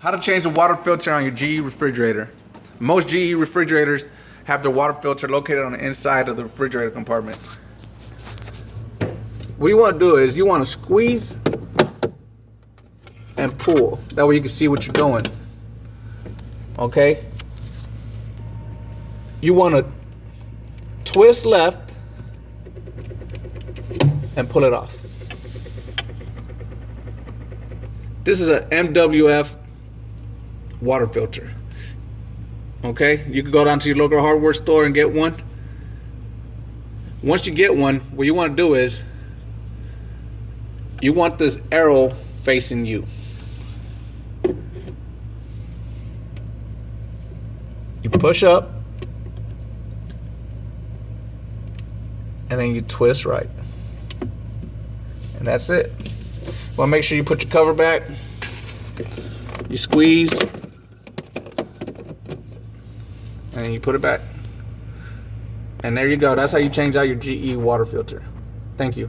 How to change the water filter on your GE refrigerator. Most GE refrigerators have their water filter located on the inside of the refrigerator compartment. What you want to do is you want to squeeze and pull. That way you can see what you're doing. Okay? You want to twist left and pull it off. This is an MWF water filter. Okay, you can go down to your local hardware store and get one. Once you get one, what you want to do is you want this arrow facing you. You push up and then you twist right, and that's it. Want to make sure you put your cover back. You squeeze and you put it back, and there you go. That's how you change out your GE water filter. Thank you.